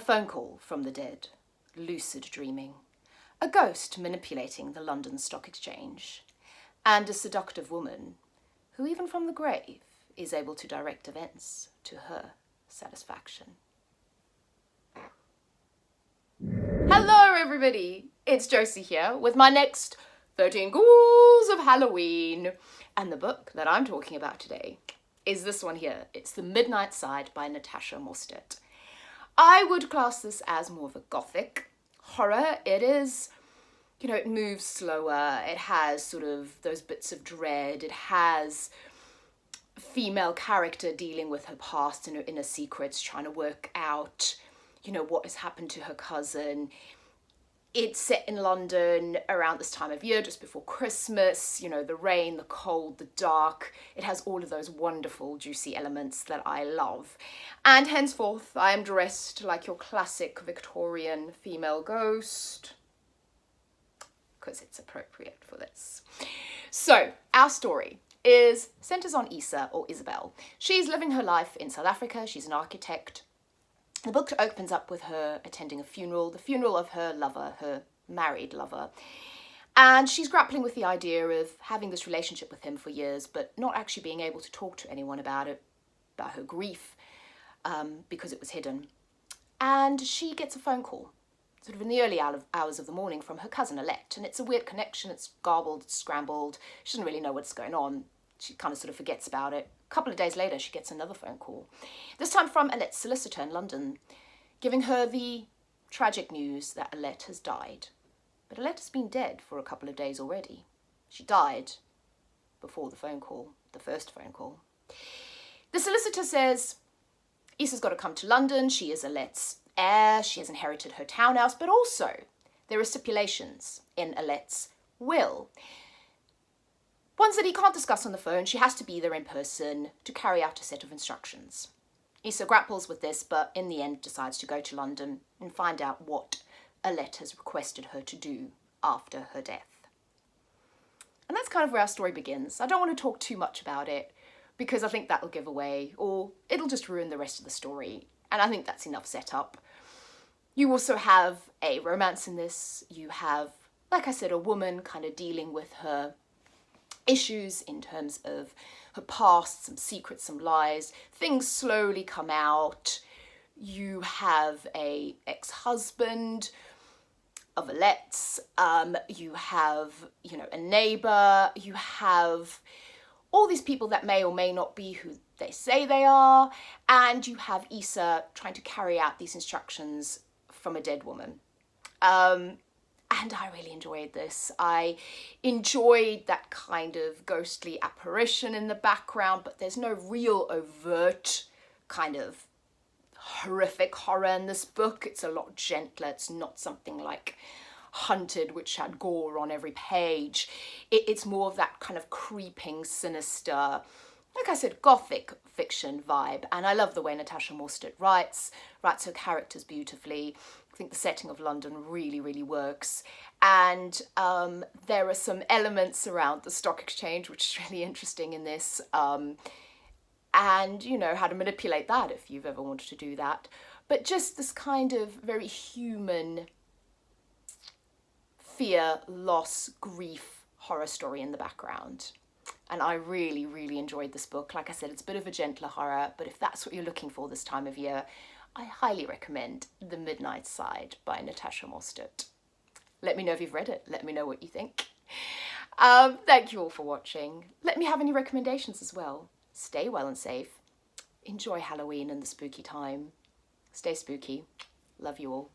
phone call from the dead, lucid dreaming, a ghost manipulating the London Stock Exchange, and a seductive woman who, even from the grave, is able to direct events to her satisfaction. Hello everybody, it's Josie here with my next 13 Ghouls of Halloween. And the book that I'm talking about today is this one here. It's The Midnight Side by Natasha Mostert. I would class this as more of a Gothic horror. It is, you know, it moves slower. It has sort of those bits of dread. It has a female character dealing with her past and her inner secrets, trying to work out, you know, what has happened to her cousin. It's set in London around this time of year, just before Christmas, you know, the rain, the cold, the dark. It has all of those wonderful, juicy elements that I love. And henceforth, I am dressed like your classic Victorian female ghost, because it's appropriate for this. So, our story centers on Isa, or Isabel. She's living her life in South Africa. She's an architect. The book opens up with her attending a funeral, the funeral of her lover, her married lover. And she's grappling with the idea of having this relationship with him for years, but not actually being able to talk to anyone about it, about her grief, because it was hidden. And she gets a phone call, sort of in the early hours of the morning, from her cousin Alette. And it's a weird connection. It's garbled, it's scrambled. She doesn't really know what's going on. She kind of sort of forgets about it. A couple of days later, she gets another phone call, this time from Alette's solicitor in London, giving her the tragic news that Alette has died. But Alette has been dead for a couple of days already. She died before the phone call, the first phone call. The solicitor says Isa's got to come to London. She is Alette's heir. She has inherited her townhouse, but also there are stipulations in Alette's will. Ones that he can't discuss on the phone. She has to be there in person to carry out a set of instructions. Isa grapples with this, but in the end decides to go to London and find out what Alette has requested her to do after her death. And that's kind of where our story begins. I don't want to talk too much about it because I think that'll give away, or it'll just ruin the rest of the story. And I think that's enough setup. You also have a romance in this. You have, like I said, a woman kind of dealing with her issues in terms of her past, some secrets, some lies. Things slowly come out. You have a ex-husband of Alette's. You have, you know, a neighbour. You have all these people that may or may not be who they say they are. And you have Isa trying to carry out these instructions from a dead woman. And I really enjoyed this. I enjoyed that kind of ghostly apparition in the background, but there's no real overt kind of horrific horror in this book. It's a lot gentler. It's not something like Hunted, which had gore on every page. It's more of that kind of creeping, sinister, like I said, Gothic fiction vibe. And I love the way Natasha Mostert writes her characters beautifully. I think the setting of London really, really works. And there are some elements around the stock exchange, which is really interesting in this. And, you know, how to manipulate that if you've ever wanted to do that. But just this kind of very human fear, loss, grief, horror story in the background. And I really, really enjoyed this book. Like I said, it's a bit of a gentler horror, but if that's what you're looking for this time of year, I highly recommend The Midnight Side by Natasha Mostert. Let me know if you've read it. Let me know what you think. Thank you all for watching. Let me have any recommendations as well. Stay well and safe. Enjoy Halloween and the spooky time. Stay spooky. Love you all.